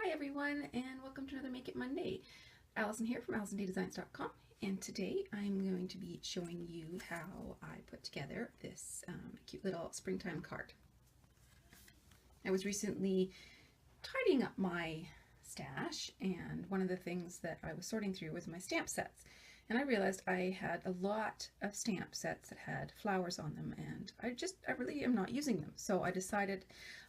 Hi everyone, and welcome to another Make It Monday. Alison here from AlisonDayDesigns.com, and today I'm going to be showing you how I put together this cute little springtime card. I was recently tidying up my stash, and one of the things that I was sorting through was my stamp sets. And I realized I had a lot of stamp sets that had flowers on them, and I really am not using them. So I decided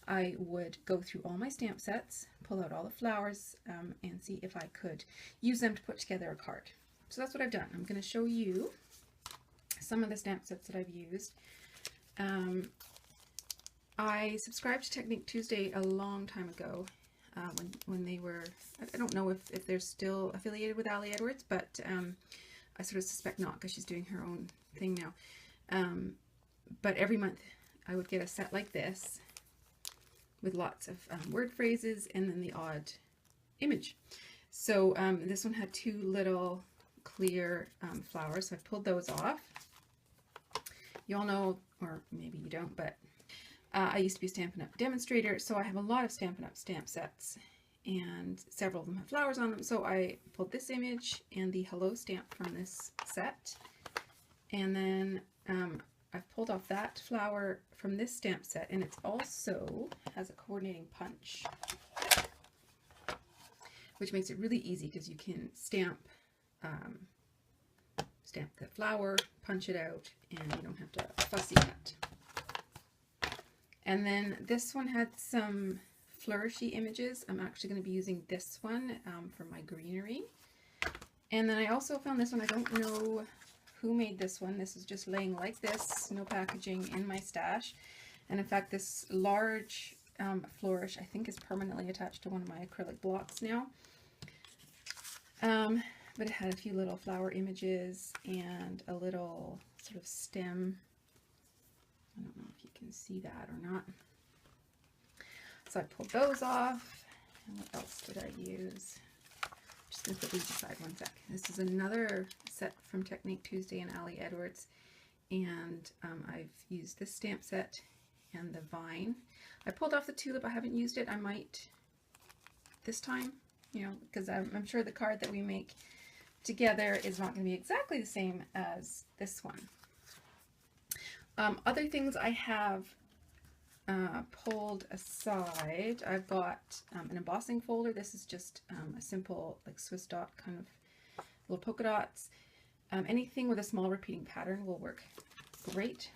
I would go through all my stamp sets, pull out all the flowers, and see if I could use them to put together a card. So that's what I've done. I'm going to show you some of the stamp sets that I've used. I subscribed to Technique Tuesday a long time ago, when they were, I don't know if they're still affiliated with Ali Edwards, but I sort of suspect not, because she's doing her own thing now. But every month I would get a set like this with lots of word phrases and then the odd image. So this one had two little clear flowers, so I pulled those off. You all know, or maybe you don't, but I used to be a Stampin' Up! Demonstrator, so I have a lot of Stampin' Up! Stamp sets, and several of them have flowers on them. So I pulled this image and the hello stamp from this set, and then I've pulled off that flower from this stamp set, and it also has a coordinating punch, which makes it really easy because you can stamp the flower, punch it out, and you don't have to fussy cut. And then this one had some flourishy images. I'm actually going to be using this one for my greenery. And then I also found this one. I don't know who made this one. This is just laying like this, no packaging, in my stash. And in fact, this large flourish, I think, is permanently attached to one of my acrylic blocks now. But it had a few little flower images and a little sort of stem. I don't know if you can see that or not. So I pulled those off. And what else did I use? Just going to put these aside one sec. This is another set from Technique Tuesday and Ali Edwards. And I've used this stamp set and the vine. I pulled off the tulip. I haven't used it. I might this time, you know, because I'm sure the card that we make together is not going to be exactly the same as this one. Other things I have pulled aside, I've got an embossing folder. This is just a simple, like, Swiss dot kind of little polka dots. Anything with a small repeating pattern will work great.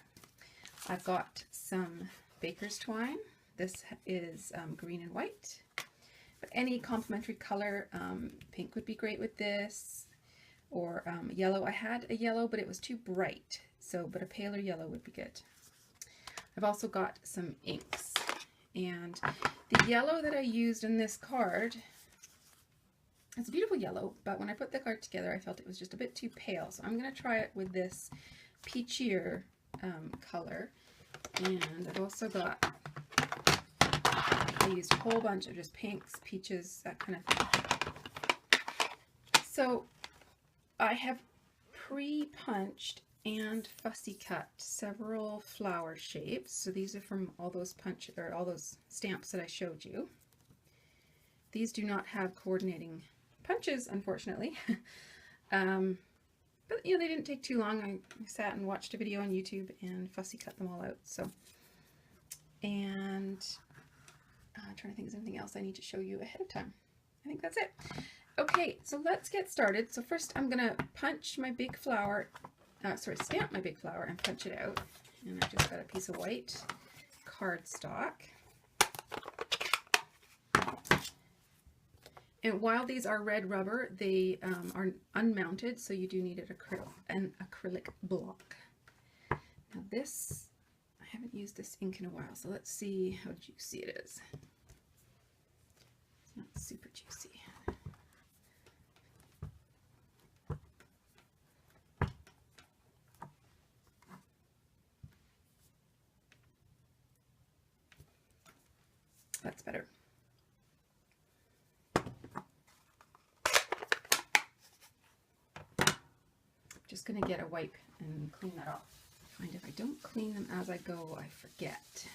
I've got some baker's twine. This is green and white, but any complementary color, pink would be great with this, or yellow. I had a yellow, but it was too bright. But a paler yellow would be good. I've also got some inks, and the yellow that I used in this card, it's a beautiful yellow, but when I put the card together I felt it was just a bit too pale, so I'm going to try it with this peachier color. And I've also got, I used a whole bunch of just pinks, peaches, that kind of thing. So I have pre-punched and fussy cut several flower shapes. So these are from all those all those stamps that I showed you. These do not have coordinating punches, unfortunately. But you know, they didn't take too long. I sat and watched a video on YouTube and fussy cut them all out. So, and I'm trying to think of something else I need to show you ahead of time. I think that's it. Okay, so let's get started. So first I'm gonna punch my big flower, stamp my big flower and punch it out. And I just got a piece of white cardstock. And while these are red rubber, they are unmounted, so you do need an acrylic block. Now this, I haven't used this ink in a while, so let's see how juicy it is. It's not super juicy. That's better. Just going to get a wipe and clean that off. I find if I don't clean them as I go, I forget.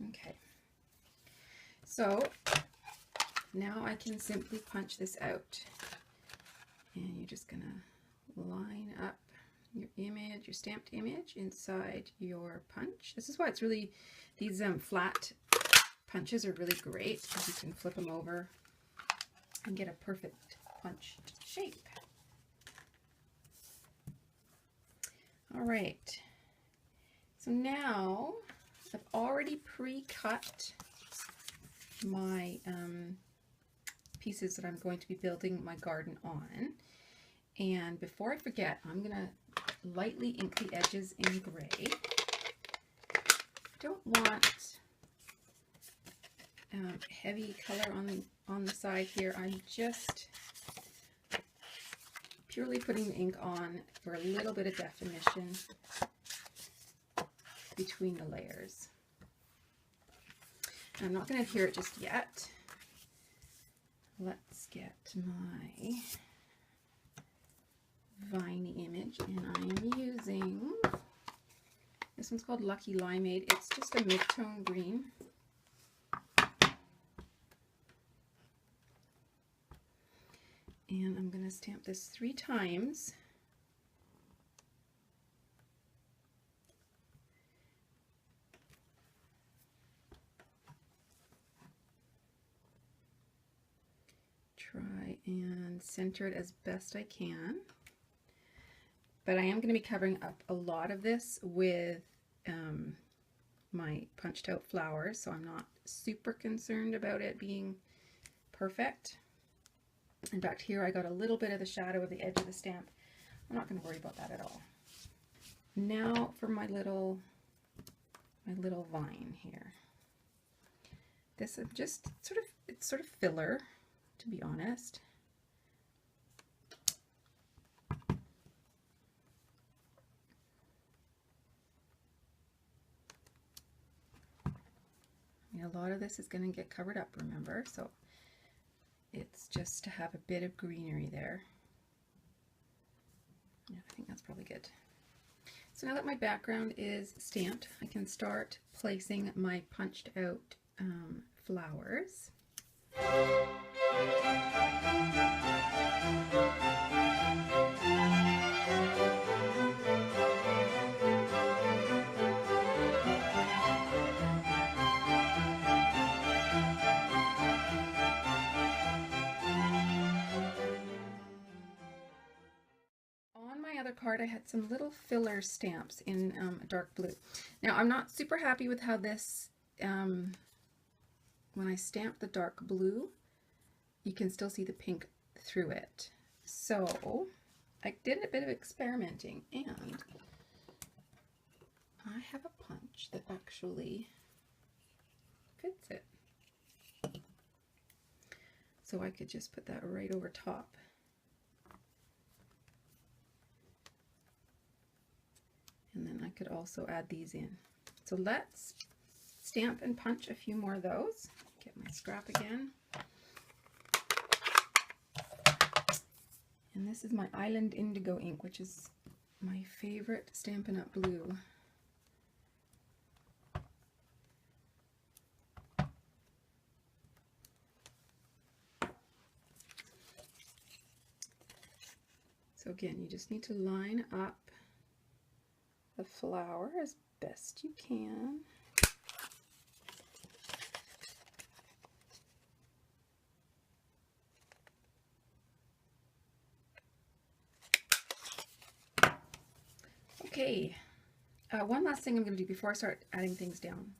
Okay. So now I can simply punch this out. And you're just gonna line up your image, your stamped image inside your punch. This is why it's really, these flat punches are really great, because you can flip them over and get a perfect punch shape. All right, so now I've already pre-cut my pieces that I'm going to be building my garden on. And before I forget, I'm gonna lightly ink the edges in gray. I don't want heavy color on the side here. I'm just purely putting the ink on for a little bit of definition between the layers. And I'm not going to adhere it just yet. Let's get my viney image, and I'm using, this one's called Lucky Limeade. It's just a mid-tone green. And I'm going to stamp this 3 times. Try and center it as best I can. But I am going to be covering up a lot of this with my punched out flowers, so I'm not super concerned about it being perfect. In fact, here I got a little bit of the shadow of the edge of the stamp. I'm not going to worry about that at all. Now for my little vine here. This is just it's sort of filler, to be honest. A lot of this is going to get covered up, remember, so it's just to have a bit of greenery there. Yeah, I think that's probably good. So now that my background is stamped, I can start placing my punched out flowers. Card I had some little filler stamps in dark blue. Now I'm not super happy with how this, when I stamp the dark blue, you can still see the pink through it. So I did a bit of experimenting, and I have a punch that actually fits it. So I could just put that right over top. And then I could also add these in. So let's stamp and punch a few more of those. Get my scrap again. And this is my Island Indigo ink, which is my favorite Stampin' Up! Blue. So again, you just need to line up the flower as best you can. Okay, one last thing I'm going to do before I start adding things down,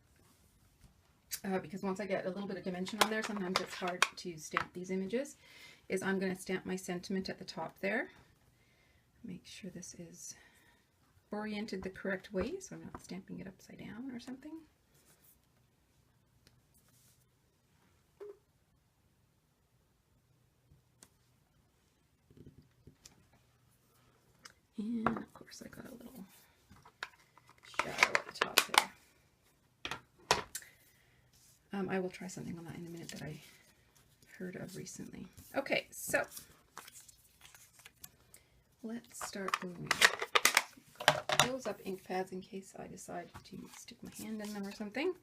because once I get a little bit of dimension on there, sometimes it's hard to stamp these images, is I'm going to stamp my sentiment at the top there. Make sure this is oriented the correct way, so I'm not stamping it upside down or something. And of course I got a little shadow at the top there. I will try something on that in a minute that I heard of recently. Okay, so let's start gluing. Close up ink pads in case I decide to stick my hand in them or something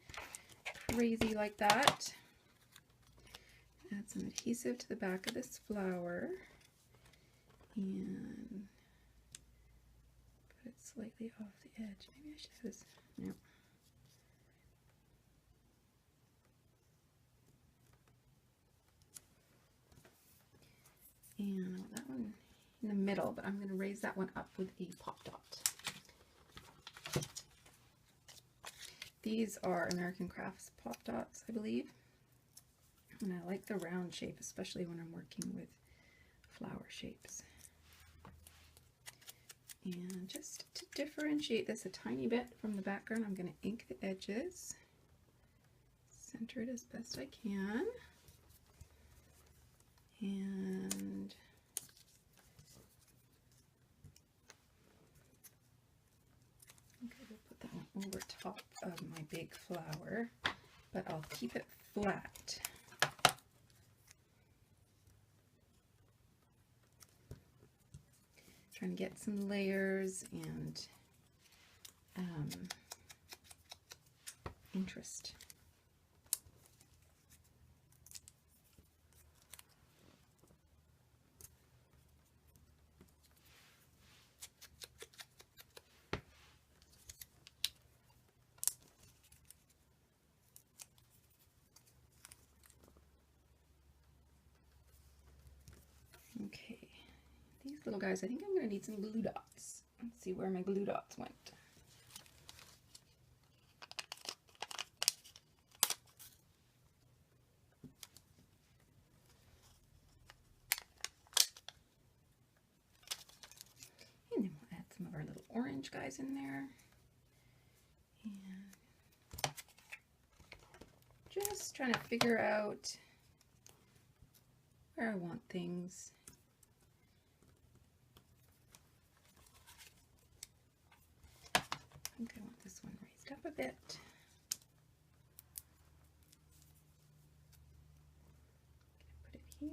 crazy like that. Add some adhesive to the back of this flower and put it slightly off the edge. Maybe I should have this. No. And I want that one in the middle, but I'm going to raise that one up with a pop dot. These are American Crafts pop dots, I believe. And I like the round shape, especially when I'm working with flower shapes. And just to differentiate this a tiny bit from the background, I'm going to ink the edges, center it as best I can, and okay, we'll put that one over top of my big flower, but I'll keep it flat. Trying to get some layers and interest. Okay. These little guys, I think I'm going to need some glue dots. Let's see where my glue dots went. And then we'll add some of our little orange guys in there. And just trying to figure out where I want things. I think I want this one raised up a bit. Put it here.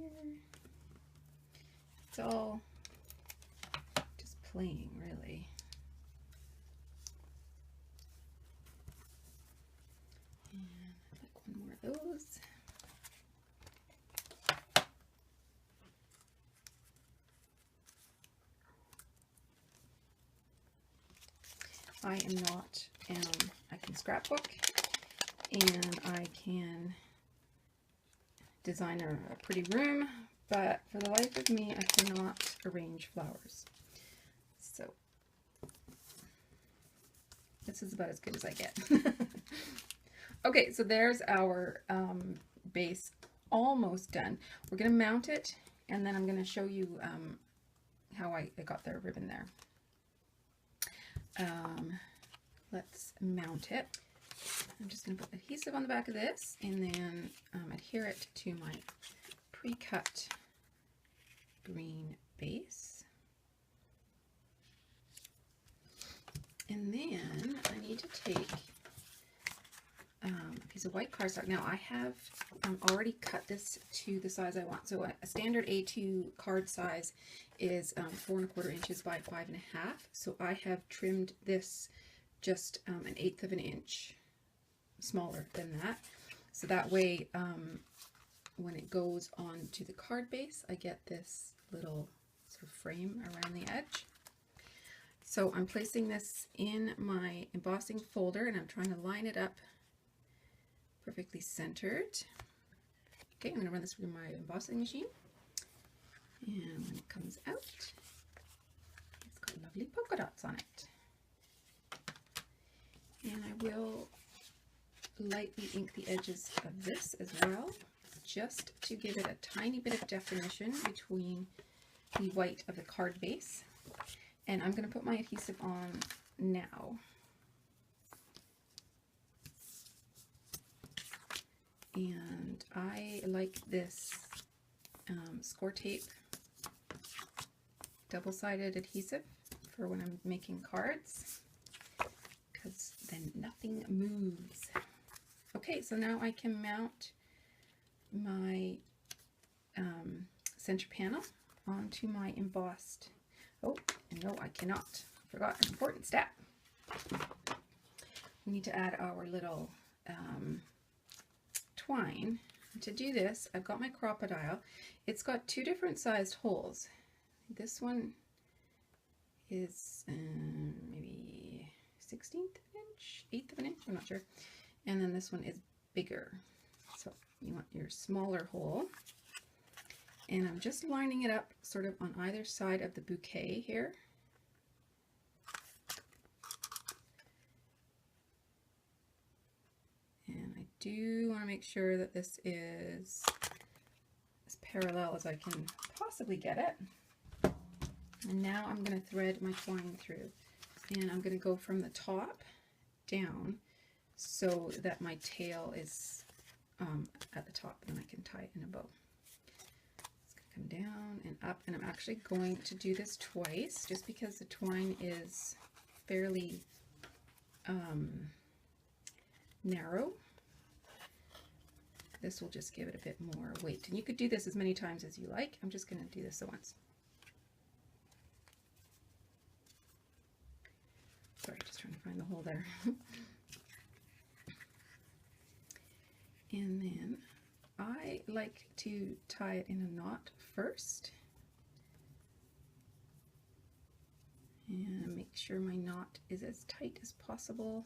It's all just playing, really. And I'd like one more of those. I am not, I can scrapbook and I can design a pretty room, but for the life of me, I cannot arrange flowers. So this is about as good as I get. Okay, so there's our base almost done. We're going to mount it, and then I'm going to show you how I got the ribbon there. Let's mount it. I'm just going to put adhesive on the back of this and then adhere it to my pre-cut green base. And then I need to take a piece of white cardstock. Now I have already cut this to the size I want. So a standard A2 card size is 4 1/4 inches by 5 1/2. So I have trimmed this just 1/8 of an inch smaller than that. So that way when it goes on to the card base, I get this little sort of frame around the edge. So I'm placing this in my embossing folder and I'm trying to line it up perfectly centered. Okay, I'm going to run this through my embossing machine. And when it comes out, it's got lovely polka dots on it. And I will lightly ink the edges of this as well, just to give it a tiny bit of definition between the white of the card base. And I'm going to put my adhesive on now. And I like this score tape double-sided adhesive for when I'm making cards, because then nothing moves. Okay, so now I can mount my center panel onto my embossed. Oh, no, I cannot. I forgot an important step. We need to add our little twine. To do this, I've got my crocodile. It's got two different sized holes. This one is maybe 1/16 inch, 1/8 of an inch, I'm not sure. And then this one is bigger. So you want your smaller hole. And I'm just lining it up sort of on either side of the bouquet here. And I do want to make sure that this is as parallel as I can possibly get it. And now I'm going to thread my twine through. And I'm going to go from the top down so that my tail is at the top, and I can tie it in a bow. It's going to come down and up, and I'm actually going to do this twice just because the twine is fairly narrow. This will just give it a bit more weight, and you could do this as many times as you like. I'm just going to do this once. Sorry, just trying to find the hole there. And then I like to tie it in a knot first. And make sure my knot is as tight as possible.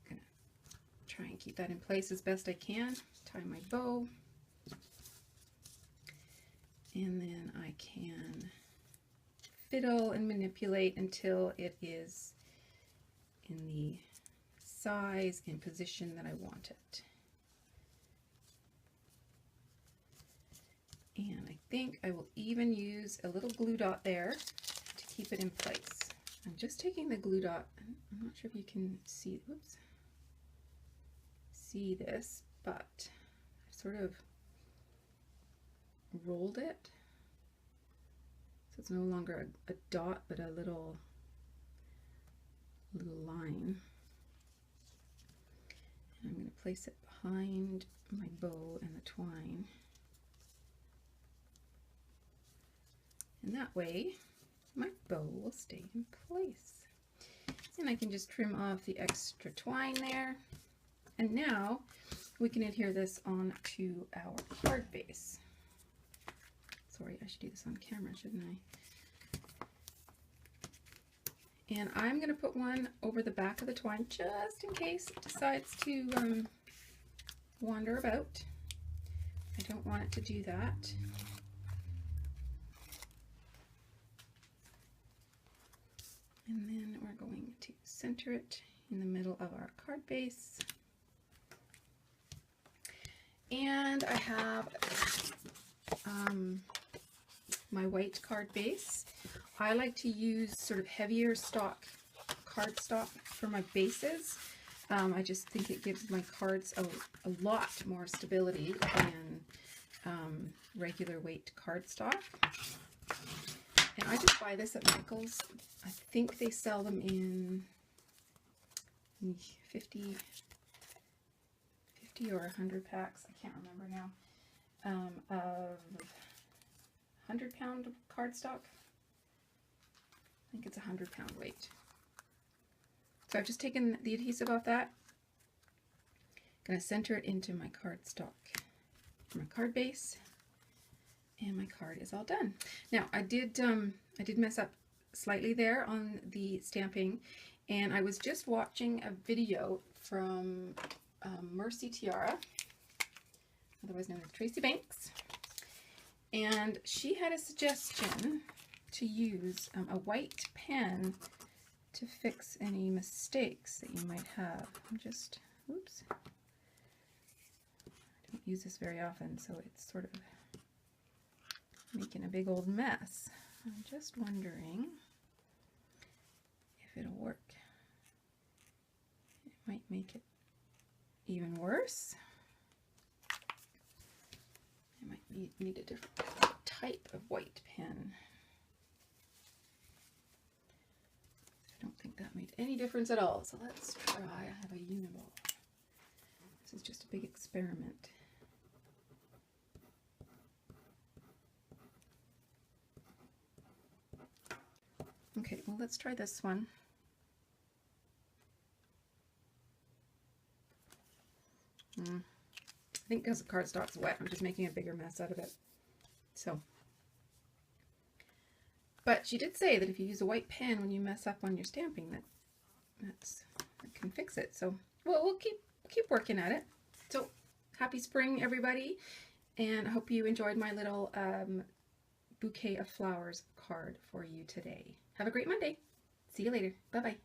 I'm gonna try and keep that in place as best I can. Tie my bow. And then I can fiddle and manipulate until it is in the size and position that I want it. And I think I will even use a little glue dot there to keep it in place. I'm just taking the glue dot, I'm not sure if you can see, whoops, see this, but I sort of rolled it. So it's no longer a dot, but a little line. And I'm going to place it behind my bow and the twine. And that way my bow will stay in place. And I can just trim off the extra twine there. And now we can adhere this on to our card base. Sorry, I should do this on camera, shouldn't I? And I'm going to put one over the back of the twine just in case it decides to wander about. I don't want it to do that. And then we're going to center it in the middle of our card base. And I have my white card base. I like to use sort of heavier stock cardstock for my bases. I just think it gives my cards a lot more stability than regular weight cardstock. And I just buy this at Michael's. I think they sell them in 50 or 100 packs. I can't remember now. Of 100-pound cardstock. I think it's 100-pound weight. So I've just taken the adhesive off that. I'm going to center it into my cardstock, my card base, and my card is all done. Now I did mess up slightly there on the stamping, and I was just watching a video from Mercy Tiara, otherwise known as Tracy Banks, and she had a suggestion to use a white pen to fix any mistakes that you might have. I'm just, oops, I don't use this very often, so it's sort of making a big old mess. I'm just wondering if it'll work. It might make it even worse. I might need a different type of white pen. I don't think that made any difference at all, so let's try. I have a Uniball. This is just a big experiment. Okay, well, let's try this one. I think because the cardstock's wet, I'm just making a bigger mess out of it. So, but she did say that if you use a white pen when you mess up on your stamping, that can fix it. So, well, we'll keep working at it. So, happy spring, everybody, and I hope you enjoyed my little bouquet of flowers card for you today. Have a great Monday. See you later. Bye-bye.